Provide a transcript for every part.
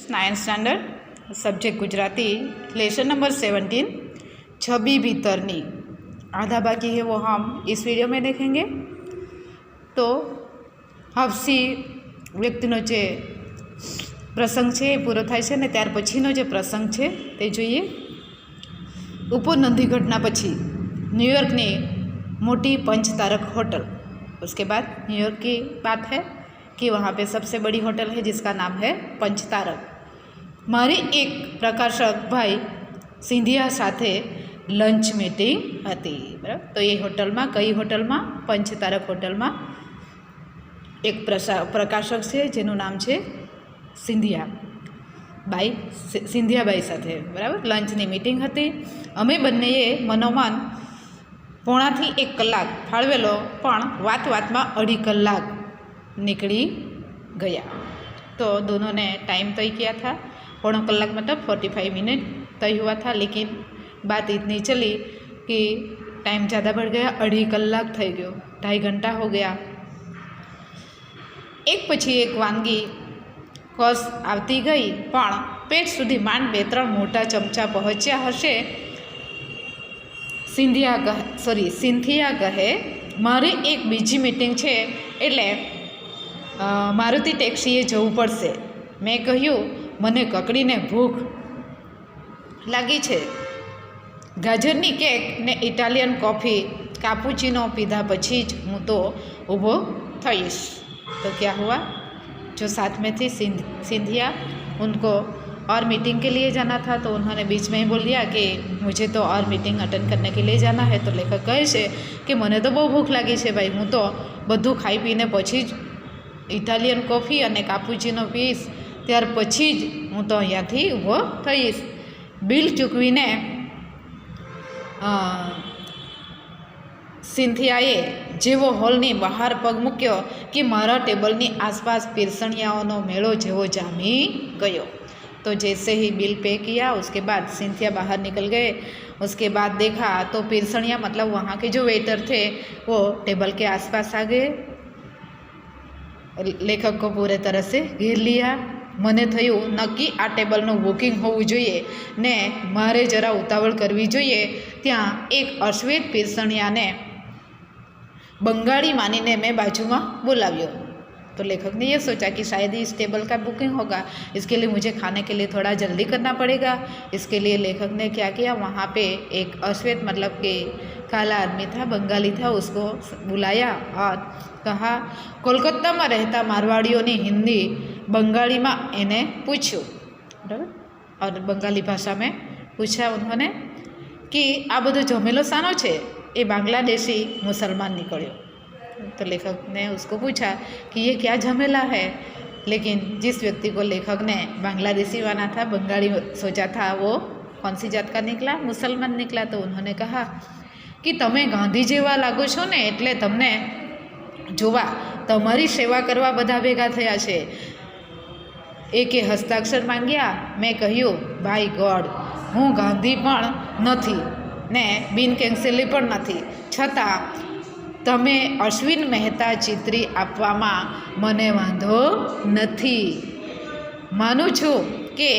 9th standard subject Gujarati lesson number 17 छवि भीतरनी आधा बाकी है वो हम इस वीडियो में देखेंगे। तो हफसी व्यक्तिनो जे प्रसंग है पूरो थाय छे ने त्यार पछीनो जे प्रसंग है ते जोईए। उपनंदी घटना पछी न्यूयॉर्क ने मोटी पंचतारक होटल, उसके बाद न्यूयॉर्क की बात है कि वहाँ पे सबसे बड़ी होटल है जिसका नाम है पंचतारक। मारी एक प्रकाशक भाई सिंधिया साथे लंच मीटिंग हती, बराबर। तो ये होटल में कई होटल में पंचतारक होटल में एक प्रकाशक है जेनु नाम है सिंधिया बाई, सिंधिया बाई साथे बराबर लंचनी मीटिंग हती। अमे बंनेए मनोमन पौणा थी 1 कलाक फाळवेलो, पण वात वात में 2.5 कलाक निकली गया। तो दोनों ने टाइम तय किया था, 1.25 कलाक मतलब 45 मिनट तय हुआ था, लेकिन बात इतनी चली कि टाइम ज़्यादा बढ़ गया, 2.5 कलाक थई गयो, 2.5 घंटा हो गया। एक पछी एक वानगी कस आवती गई, पण पेट सुधी मांड 2-3 मोटा चमचा पहोंच्या हशे। सिंथिया कहे मारी एक बीजी मीटिंग है एटले मारुति टेक्सीए जवुं पड़शे। मैं कह्युं मने ककड़ीने भूख लागी छे, गाजरनी केक ने इटालियन कॉफी कापुचीनो पीधा पछी ज हूँ तो ऊभो थईश। तो क्या हुआ, जो साथ में थी सिंधिया, उनको और मीटिंग के लिए जाना था, तो उन्होंने बीच में ही बोल दिया कि मुझे तो और मीटिंग अटेंड करने के लिए जाना है। तो लेखक कहे छे कि मने तो बहुत भूख लगी है भाई, हूँ तो बधुं खाई पीने पछी ज इटालियन कॉफी और कापुचीनो पीश, त्यार पछी ज हूँ तो अहींयाथी ऊभो थईश। बिल चूकवीने सिंथियाए जेवो हॉलनी बहार पग मूक्यो कि मारा टेबलनी आसपास पीरसणियाओनो मेळो जेवो जामी गयो। तो जैसे ही बिल पे किया उसके बाद सिंथिया बाहर निकल गए। उसके बाद देखा तो पीरसणिया मतलब वहाँ के जो वेटर थे वो टेबल के आसपास आ गए, लेखक को पूरे तरह से घेर लिया। मने थयुं नक्की आ टेबलનું બુકિંગ હોવું જોઈએ ને મારે જરા ઉતાવળ કરવી જોઈએ। ત્યાં એક અશ્વેત પીરસણિયાને बंगाली मानीने मैं बाजू में बुलाव्यो। तो लेखक ने यह सोचा कि शायद इस टेबल का बुकिंग होगा, इसके लिए मुझे खाने के लिए थोड़ा जल्दी करना पड़ेगा। इसके लिए लेखक ने क्या किया, वहाँ पे एक अश्वेत मतलब कि काला आदमी था, बंगाली था, उसको बुलाया और कहा कोलकाता में रहता मारवाड़ियों ने हिंदी बंगाली में इन्हें पूछ्યું, बराबर, और बंगाली भाषा में पूछा उन्होंने कि आ बधो जमेलो सानो छे। ये बांग्लादेशी मुसलमान निकल्यो। तो लेखक ने उसको पूछा कि ये क्या झमेला है, लेकिन जिस व्यक्ति को लेखक ने बांग्लादेशी माना था, बंगाली सोचा था, वो कौन सी जात का निकला, मुसलमान निकला। तो उन्होंने कहा कि तमे गांधी जेवा लागो छो ने एटले तमने जोवा तमारी सेवा करवा बधा भेगा थया छे। एके हस्ताक्षर मांग्या। मैं कह्युं बाय गॉड हूँ गांधी पण नथी ने बिन केंसेली पण नथी, छतां तमे अश्विन मेहता चित्री आपवामां मने वांधो नथी। मानु छुं के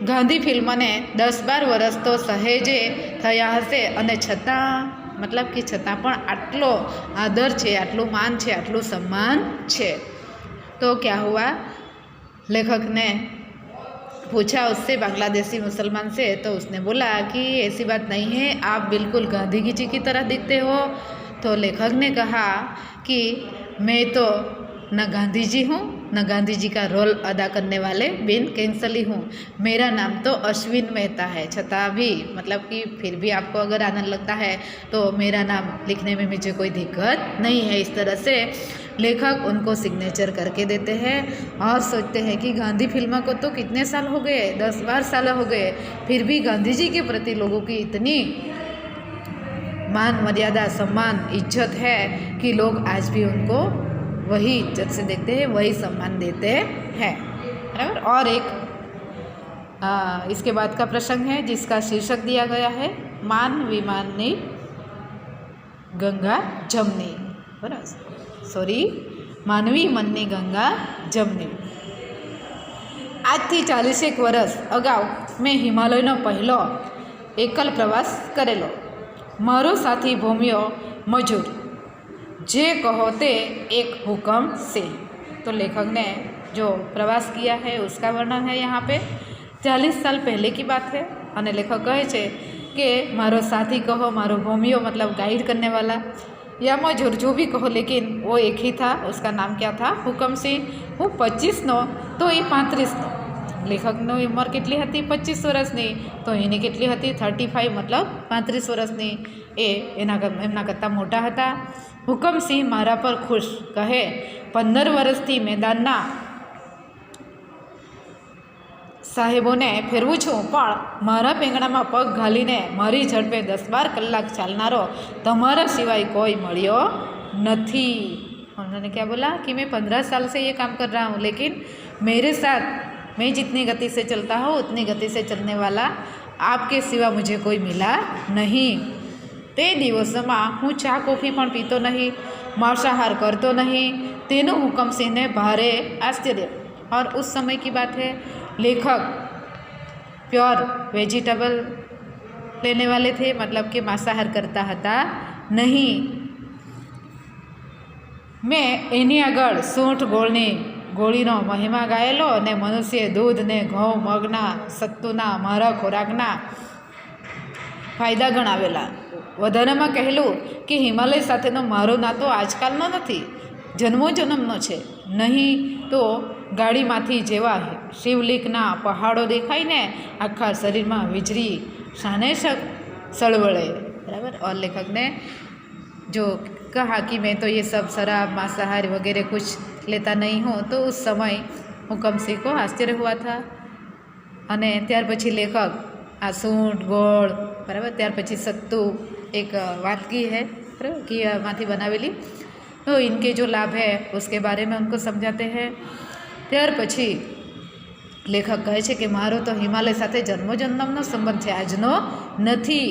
गांधी फिल्मने 10-12 वर्ष तो सहेजे थया हशे अने छतां मतलब कि छतां पण आटलो आदर छे, आटलुं मान छे, आटलुं सम्मान छे। तो क्या हुआ, लेखक ने पूछा उससे, बांग्लादेशी मुसलमान से, तो उसने बोला कि ऐसी बात नहीं है, आप बिल्कुल गांधी जी की तरह दिखते हो। तो लेखक ने कहा कि मैं तो न गांधी जी हूँ न गांधी जी का रोल अदा करने वाले बिन कैंसली हूँ, मेरा नाम तो अश्विन मेहता है। छता भी मतलब कि फिर भी आपको अगर आनंद लगता है तो मेरा नाम लिखने में मुझे कोई दिक्कत नहीं है। इस तरह से लेखक उनको सिग्नेचर करके देते हैं और सोचते हैं कि गांधी फिल्म को तो कितने साल हो गए, 10-12 साल हो गए, फिर भी गांधी जी के प्रति लोगों की इतनी मान मर्यादा सम्मान इज्जत है कि लोग आज भी उनको वही इज्जत से देखते हैं, वही सम्मान देते हैं, बराबर। और एक इसके बाद का प्रसंग है जिसका शीर्षक दिया गया है मान विमाननी गंगा जमनी, बराबर, सॉरी, मानवी मननी गंगा जमनी। આજથી 40 વર્ષ અગાઉ મેં હિમાલયનો પહેલો એકલ પ્રવાસ કરેલો। मारो साथी भूमियो मजूर, जे कहो ते एक हुक्म से। तो लेखक ने जो प्रवास किया है उसका वर्णन है यहाँ पे। 40 साल पहले की बात है। और लेखक कहे छे कि मारो साथी कहो, मारो भूमियो मतलब गाइड करने वाला, या मजूर जो भी कहो, लेकिन वो एक ही था। उसका नाम क्या था? हुक्म सिंह। हूँ 25 नो तो ये 35 नो। लेखकनी उमर केटली हती? 25 वर्षनी। तो एनी केटली हती? 35 मतलब 35 वर्षनी। एमना करता मोटा हता। हुकमसिंह मारा पर खुश, कहे 15 वर्षथी मैदानना साहेबोने फेरवुं छुं, पण मारा पेंगणामां पग घालीने मारी झड़पे 10-12 कलाक चालनारो तमारा सिवाय कोई मळ्यो नथी। उन्होंने क्या बोला कि मैं 15 साल से ये काम कर रहा हूँ, लेकिन मेरे साथ मैं जितनी गति से चलता हूँ उतनी गति से चलने वाला आपके सिवा मुझे कोई मिला नहीं। ते दिवसोमां हूँ चा कॉफी पण पीतो नहीं, मांसाहार करतो नहीं। तेनो हुकमसिंह ने भारे आश्चर्य। और उस समय की बात है, लेखक प्योर वेजिटेबल लेने वाले थे, मतलब कि मांसाहार करता हता नहीं। मैं एनी आगळ सूंठ गोळनी गोळीनो महिमा गायेलो ने मनुष्य दूध ने घઉં મગના સત્તુના મારા ખોરાકના ફાયદા ગણાવેલા। વધારામાં કહેલું કે હિમાલય સાથેનો મારો નાતો આજકાલનો નથી, જન્મો જન્મનો છે। નહીં તો ગાડીમાંથી જેવા શિવલિંગના પહાડો દેખાઈને આખા શરીરમાં વીજળી શાને સળવળે। बराबर। और लेखक ने जो कहा कि मैं तो ये सब शराब मांसाहार वगैरह कुछ लेता नहीं हूँ, तो उस समय हुकमसिंह को आश्चर्य हुआ था। अने त्यार पछी लेखक आ सूंठ गोળ, बराबर, त्यार पछी सत्तू एक वाटकी है, बराबर, कि माथी बनावेली, तो इनके जो लाभ है उसके बारे में उनको समझाते हैं। त्यार पछी लेखक कहे छे कि मारो तो हिमालय साथे जन्मो जन्मनो संबंध है, आजनो नथी।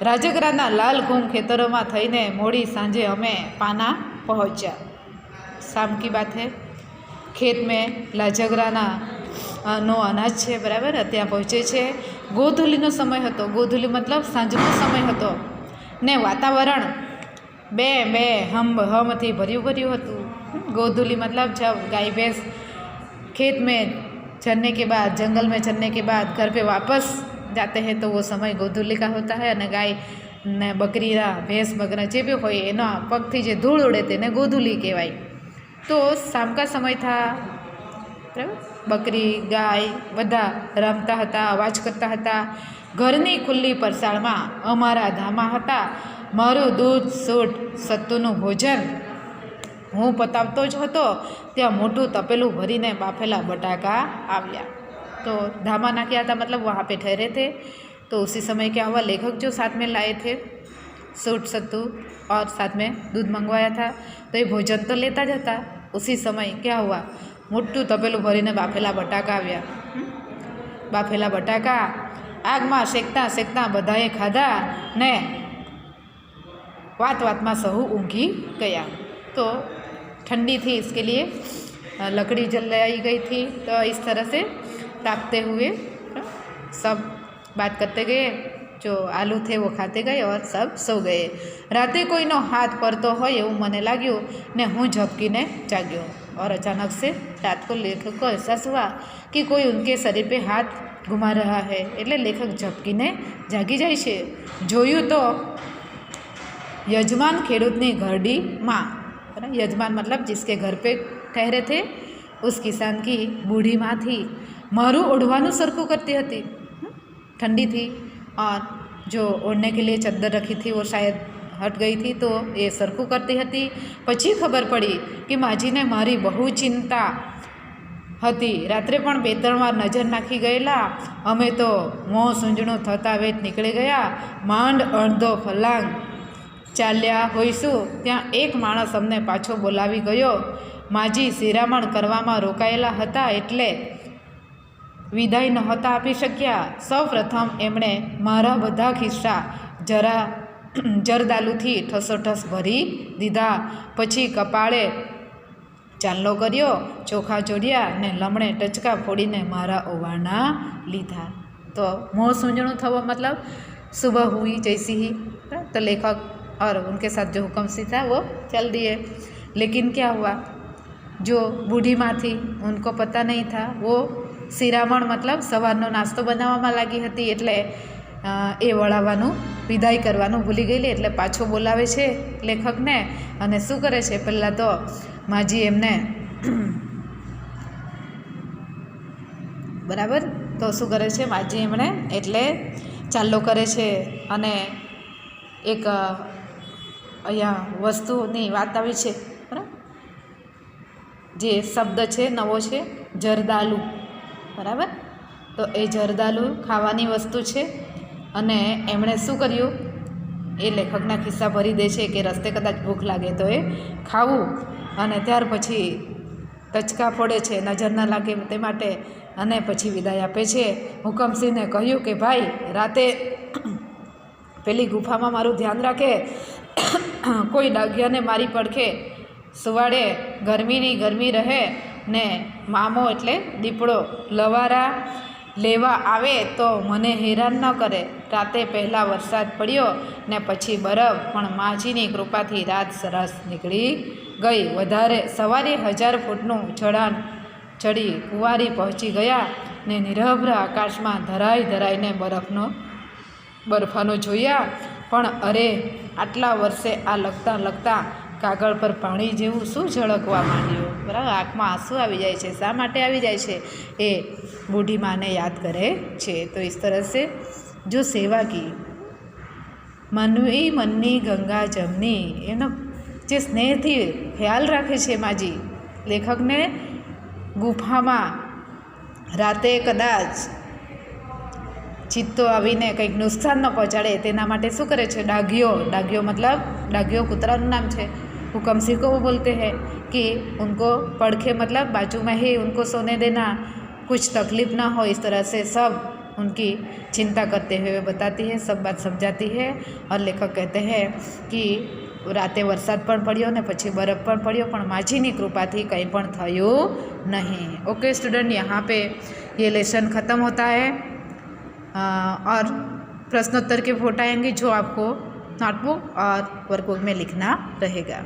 રાજગરાના લાલ ઘૂમ ખેતરોમાં થઈને મોડી સાંજે અમે પાના પહોંચ્યા। शाम की बात है। खेत में लाजगराना नो अनाज है, बराबर, ત્યાં પહોંચે છે। ગોધૂલીનો સમય હતો। ગોધૂલી मतलब સાંજનો સમય હતો ને વાતાવરણ બે બે હમથી ભર્યું ભર્યું હતું। ગોધૂલી मतलब जब गाय भैंस खेत में चरने के बाद, जंगल में चरने के बाद घर पे वापस जाते हैं तो वो समय गोधूली का होता है। અને ગાય ને બકરીના ભેંસ બકરા જે બી હોય એના પગથી જે ધૂળ ઉડે તેને ગોધૂલી કહેવાય। તો શામ કા સમય था, બરાબર, બકરી ગાય બધા રમતા હતા, અવાજ કરતા હતા। ઘરની ખુલ્લી પરસાળમાં અમારા ધામા હતા। મારું દૂધ સૂટ સત્તુનું ભોજન હું પતાવતો જ હતો ત્યાં મોટું તપેલું ભરીને બાફેલા બટાકા આવ્યા। तो धामा नाकिया था मतलब वहाँ पे ठहरे थे। तो उसी समय क्या हुआ, लेखक जो साथ में लाए थे सूट सत्तू और साथ में दूध मंगवाया था, तो ये भोजन तो लेता जाता। उसी समय क्या हुआ, मोटू तपेलू भरीने बाफेला बटाका आव्या। बाफेला बटाका आग में शेकता शेकता बधाए खाधा ने वात वात में सहू ऊँघी गया। तो ठंडी थी, इसके लिए लकड़ी जलाई गई थी। तो इस तरह से तापते हुए सब बात करते गए। जो आलू थे वो खाते गए और सब सो गए। राते कोईनो हाथ पड़तो होय एवं मने लाग्युं ने हूँ झपकीने जाग्यो। और अचानक से रात को लेखक को एहसास हुआ कि कोई उनके शरीर पे हाथ घुमा रहा है। એટલે લેખક झपकीने जागी जाय छे। जोयुं तो यजमान खेडूतनी घरडी माँ, यजमान मतलब जिसके घर पे ठहरे थे उस किसान की बूढ़ी माँ थी। मारू ओढ़वानु सरखू करती हती। ठंडी थी और जो ओढ़ने के लिए चद्दर रखी थी वो शायद हट गई थी, तो ये सरखू करती हती। पछी खबर पड़ी कि माजी ने मारी बहु चिंता हती। रात्रे पण 2-3 वार नजर नाखी गयेला। अमे तो मों सूंजणुं थता वेत निकળી गया। માંડ અડધો ફલાંગ ચાલ્યા હોઈશું ત્યાં એક માણસ અમને પાછો બોલાવી ગયો। માજી શિરામણ કરવામાં રોકાયેલા હતા એટલે વિદાય નહોતા આપી શક્યા। સૌ પ્રથમ એમણે મારા બધા ખિસ્સા જરદાલુથી ઠસોઠસ ભરી દીધા। પછી કપાળે ચાંદલો કર્યો, ચોખા જોડ્યા ને લમણે ટચકા ફોડીને મારા ઓવાના લીધા। तो मोह सूंझणु थवो मतलब सुबह हुई जैसी ही। तो लेखक और उनके साथ जो हुक्म सिंह था वो चल दिए। लेकिन क्या हुआ, जो बूढ़ी माँ थी उनको पता नहीं था, वो शिरामण मतलब सवारनो नास्तो बनाववामां लागी हती, एटले ए वळाववानुं विदाय करवानुं भूली गયેલી, એટલે પાછો બોલાવે છે લેખકને અને શું કરે છે, પહેલાં તો માજી એમને બરાબર, તો શું કરે છે માજી એમણે એટલે ચાલ્લો કરે છે અને એક અહીંયા વસ્તુની વાત આવી છે, બરાબર, જે શબ્દ છે નવો છે જરદાલુ, બરાબર। તો એ જરદાલુ ખાવાની વસ્તુ છે અને એમણે શું કર્યું, એ લેખકના ખિસ્સા ભરી દે છે કે રસ્તે કદાચ ભૂખ લાગે તો એ ખાવું, અને ત્યાર પછી ટચકા ફોડે છે નજર ન લાગે તે માટે, અને પછી વિદાય આપે છે। હુકમસિંહને કહ્યું કે ભાઈ રાતે પેલી ગુફામાં મારું ધ્યાન રાખે, કોઈ ડાઘિયાને મારી પડખે સુવાડે, ગરમીની ગરમી રહે ને મામો એટલે દીપડો લવારા લેવા આવે તો મને હેરાન ન કરે। રાતે પહેલાં વરસાદ પડ્યો ને પછી બરફ, પણ માજીની કૃપાથી રાત સરસ નીકળી ગઈ। વધારે સવારે 1000 ફૂટનું ચઢાણ ચડી કુંવારી પહોંચી ગયા ને નિરભ્ર આકાશમાં ધરાઈ ધરાઈને બરફાનો જોયા, પણ અરે આટલા વર્ષે આ લખતા લખતા કાગળ પર પાણી જેવું શું ઝળકવા માંડ્યું, બરાબર, આંખમાં આંસુ આવી જાય છે। શા માટે આવી જાય છે, એ બૂઢી માને યાદ કરે છે। તો इस तरह से जो सेवा की મનવી મનની ગંગા જમની, એનો જે સ્નેહથી ખ્યાલ રાખે છે માજી લેખકને, ગુફામાં રાતે કદાચ ચિત્તો આવીને કંઈક નુકસાન ન પહોંચાડે તેના માટે શું કરે છે, ડાઘિયો મતલબ ડાઘિયો કૂતરાનું નામ છે। हुकमसिंह को वो बोलते हैं कि उनको पड़खे मतलब बाजू में ही उनको सोने देना, कुछ तकलीफ़ ना हो, इस तरह से सब उनकी चिंता करते हुए बताती है, सब बात समझाती है। और लेखक कहते हैं कि राते वरसाद पण पड़्यो ने पछी बरफ पण पड़्यो, पण माजीनी कृपाथी कंई पण थयुं नहीं। ओके स्टूडेंट, यहाँ पे ये लेसन ख़त्म होता है और प्रश्नोत्तर के फोटो आएंगे जो आपको नोटबुक और वर्कबुक में लिखना रहेगा।